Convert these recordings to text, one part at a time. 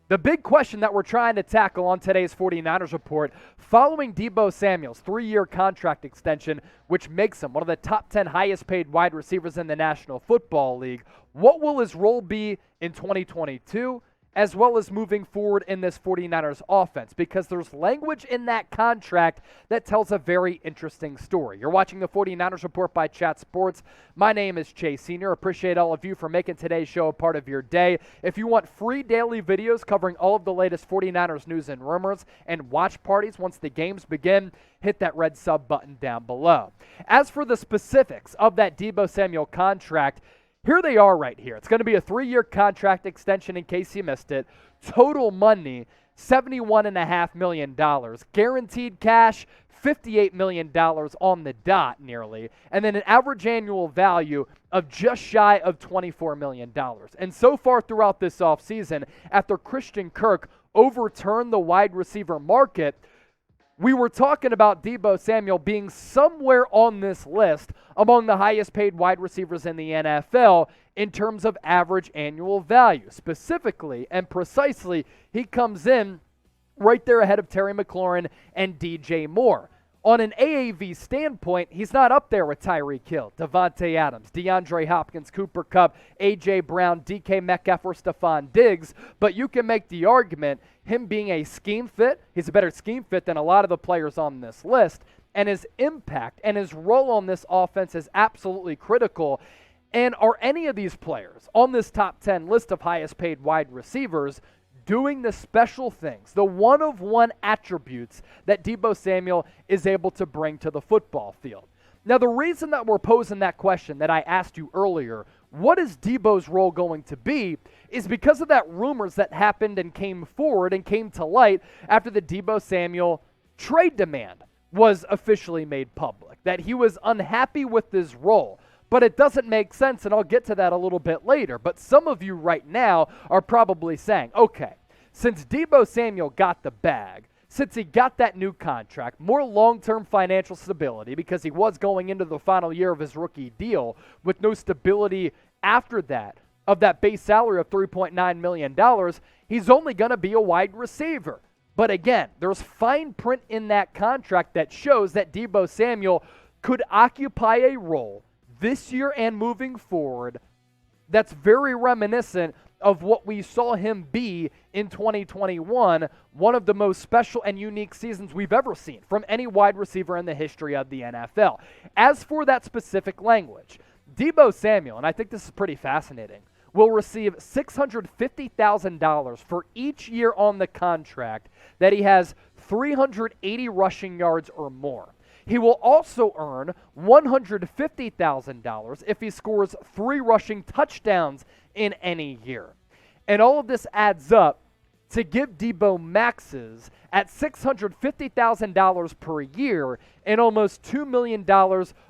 The big question that we're trying to tackle on today's 49ers report, following Deebo Samuel's 3-year contract extension, which makes him one of the top 10 highest paid wide receivers in the National Football League, what will his role be in 2022, as well as moving forward in this 49ers offense? Because there's language in that contract that tells a very interesting story. You're watching the 49ers report by Chat Sports. My name is Chase Sr. Appreciate all of you for making today's show a part of your day. If you want free daily videos covering all of the latest 49ers news and rumors and watch parties once the games begin, hit that red sub button down below. As for the specifics of that Deebo Samuel contract, here they are right here. It's going to be a 3-year contract extension in case you missed it. Total money, $71.5 million. Guaranteed cash, $58 million on the dot nearly. And then an average annual value of just shy of $24 million. And so far throughout this offseason, after Christian Kirk overturned the wide receiver market, we were talking about Deebo Samuel being somewhere on this list among the highest paid wide receivers in the NFL in terms of average annual value. Specifically and precisely, he comes in right there ahead of Terry McLaurin and DJ Moore. On an AAV standpoint, he's not up there with Tyreek Hill, Devontae Adams, DeAndre Hopkins, Cooper Kupp, A.J. Brown, DK Metcalf, or Stephon Diggs, but you can make the argument him being a scheme fit, he's a better scheme fit than a lot of the players on this list, and his impact and his role on this offense is absolutely critical. And are any of these players on this top 10 list of highest paid wide receivers doing the special things, the one-of-one attributes that Deebo Samuel is able to bring to the football field? Now, the reason that we're posing that question that I asked you earlier, what is Deebo's role going to be, is because of that rumors that happened and came forward and came to light after the Deebo Samuel trade demand was officially made public, that he was unhappy with his role. But it doesn't make sense, and I'll get to that a little bit later. But some of you right now are probably saying, okay, since Deebo Samuel got the bag, since he got that new contract, more long-term financial stability, because he was going into the final year of his rookie deal with no stability after that, of that base salary of $3.9 million, he's only going to be a wide receiver. But again, there's fine print in that contract that shows that Deebo Samuel could occupy a role this year and moving forward that's very reminiscent of what we saw him be in 2021, one of the most special and unique seasons we've ever seen from any wide receiver in the history of the NFL. As for that specific language, Deebo Samuel, and I think this is pretty fascinating, will receive $650,000 for each year on the contract that he has 380 rushing yards or more. He will also earn $150,000 if he scores 3 rushing touchdowns in any year. And all of this adds up to give Deebo maxes at $650,000 per year and almost $2 million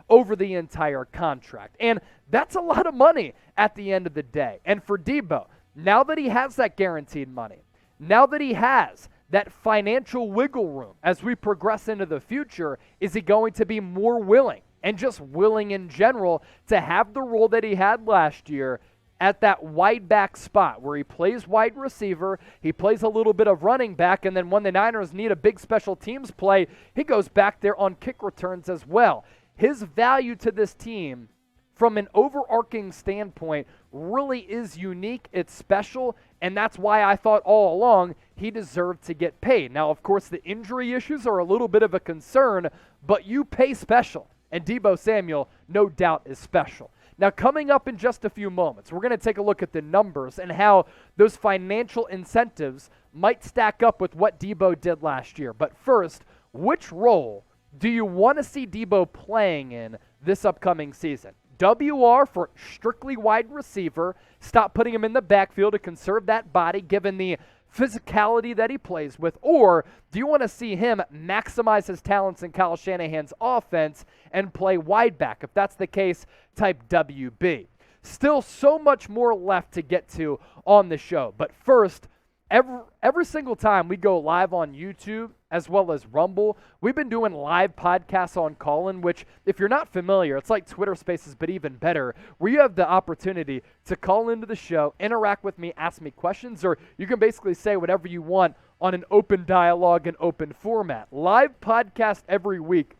over the entire contract. And that's a lot of money at the end of the day. And for Deebo, now that he has that guaranteed money, now that he has that financial wiggle room as we progress into the future, is he going to be more willing, and just willing in general, to have the role that he had last year at that wide back spot where he plays wide receiver, he plays a little bit of running back, and then when the Niners need a big special teams play, he goes back there on kick returns as well. His value to this team from an overarching standpoint really is unique, it's special, and that's why I thought all along he deserved to get paid. Now, of course, the injury issues are a little bit of a concern, but you pay special, and Deebo Samuel, no doubt, is special. Now, coming up in just a few moments, we're going to take a look at the numbers and how those financial incentives might stack up with what Deebo did last year. But first, which role do you want to see Deebo playing in this upcoming season? WR for strictly wide receiver. Stop putting him in the backfield to conserve that body given the physicality that he plays with. Or do you want to see him maximize his talents in Kyle Shanahan's offense and play wide back? If that's the case, type WB. Still so much more left to get to on the show. But first, every single time we go live on YouTube as well as Rumble. We've been doing live podcasts on Callin, which, if you're not familiar, it's like Twitter Spaces, but even better, where you have the opportunity to call into the show, interact with me, ask me questions, or you can basically say whatever you want on an open dialogue and open format. Live podcast every week.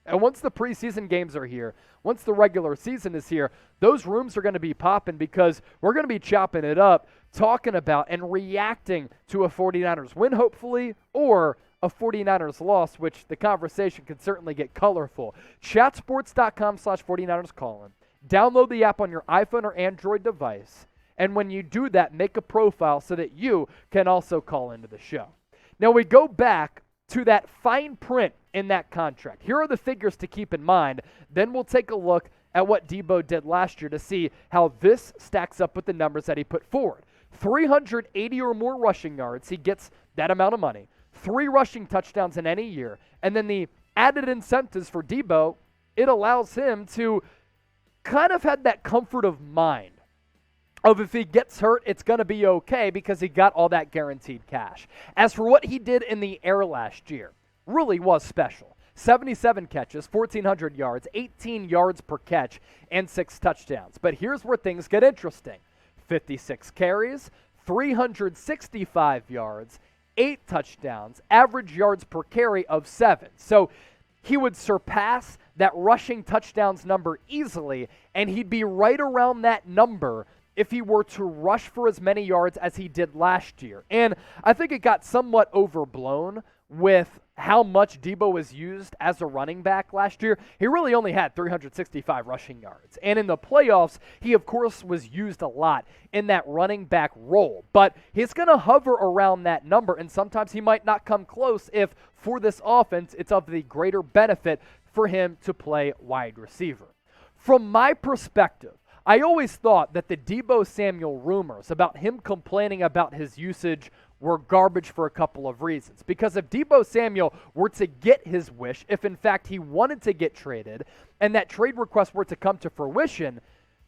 And once the preseason games are here, once the regular season is here, those rooms are going to be popping because we're going to be chopping it up, talking about and reacting to a 49ers win, hopefully, or a 49ers loss, which the conversation can certainly get colorful. Chatsports.com/49ersCallin. Download the app on your iPhone or Android device. And when you do that, make a profile so that you can also call into the show. Now we go back to that fine print in that contract. Here are the figures to keep in mind. Then we'll take a look at what Deebo did last year to see how this stacks up with the numbers that he put forward. 380 or more rushing yards, he gets that amount of money. 3 rushing touchdowns in any year. And then the added incentives for Deebo, it allows him to kind of have that comfort of mind of if he gets hurt, it's going to be okay because he got all that guaranteed cash. As for what he did in the air last year, really was special. 77 catches, 1,400 yards, 18 yards per catch, and 6 touchdowns. But here's where things get interesting. 56 carries, 365 yards, 8 touchdowns, average yards per carry of 7. So he would surpass that rushing touchdowns number easily, and he'd be right around that number if he were to rush for as many yards as he did last year. And I think it got somewhat overblown with how much Deebo was used as a running back last year. He really only had 365 rushing yards. And in the playoffs, he, of course, was used a lot in that running back role. But he's going to hover around that number, and sometimes he might not come close if, for this offense, it's of the greater benefit for him to play wide receiver. From my perspective, I always thought that the Deebo Samuel rumors about him complaining about his usage were garbage for a couple of reasons. Because if Deebo Samuel were to get his wish, if in fact he wanted to get traded, and that trade request were to come to fruition,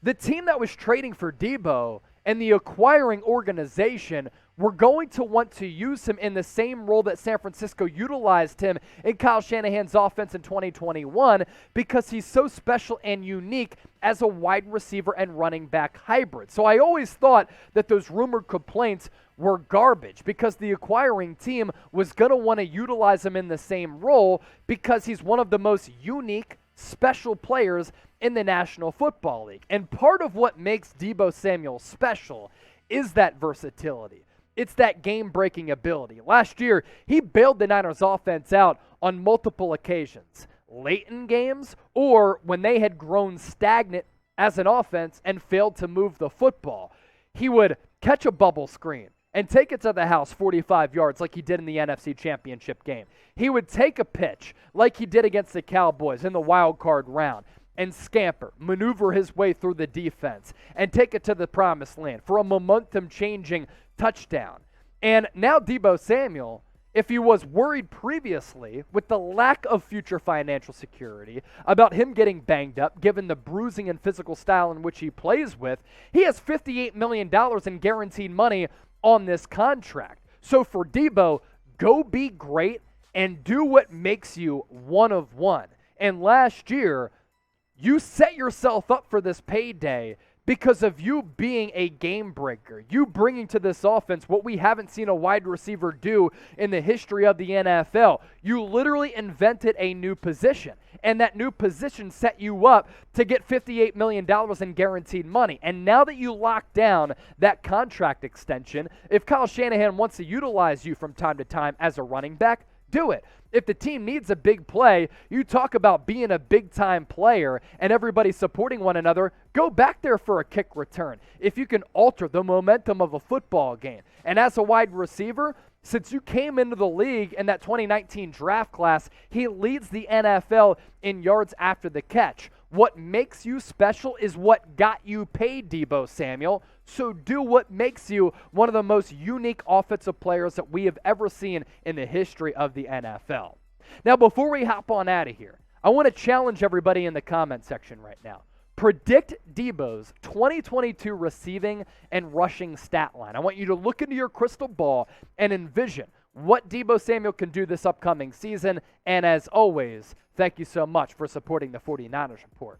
the team that was trading for Deebo and the acquiring organization were going to want to use him in the same role that San Francisco utilized him in Kyle Shanahan's offense in 2021 because he's so special and unique as a wide receiver and running back hybrid. So I always thought that those rumored complaints were garbage because the acquiring team was going to want to utilize him in the same role because he's one of the most unique, special players in the National Football League. And part of what makes Deebo Samuel special is that versatility. It's that game-breaking ability. Last year, he bailed the Niners offense out on multiple occasions, late in games or when they had grown stagnant as an offense and failed to move the football. He would catch a bubble screen and take it to the house 45 yards like he did in the NFC Championship game. He would take a pitch like he did against the Cowboys in the wild card round and scamper, maneuver his way through the defense, and take it to the promised land for a momentum-changing touchdown. And now Deebo Samuel, if he was worried previously with the lack of future financial security about him getting banged up, given the bruising and physical style in which he plays with, he has $58 million in guaranteed money on this contract. So for Deebo, go be great and do what makes you one of one. And last year, you set yourself up for this payday because of you being a game breaker, you bringing to this offense what we haven't seen a wide receiver do in the history of the NFL. You literally invented a new position, and that new position set you up to get $58 million in guaranteed money. And now that you lock down that contract extension, if Kyle Shanahan wants to utilize you from time to time as a running back, do it. If the team needs a big play, you talk about being a big-time player and everybody supporting one another, go back there for a kick return. If you can alter the momentum of a football game. And as a wide receiver, since you came into the league in that 2019 draft class, he leads the NFL in yards after the catch. What makes you special is what got you paid, Deebo Samuel. So do what makes you one of the most unique offensive players that we have ever seen in the history of the NFL. Now, before we hop on out of here, I want to challenge everybody in the comment section right now. Predict Deebo's 2022 receiving and rushing stat line. I want you to look into your crystal ball and envision what Deebo Samuel can do this upcoming season. And as always, thank you so much for supporting the 49ers Report.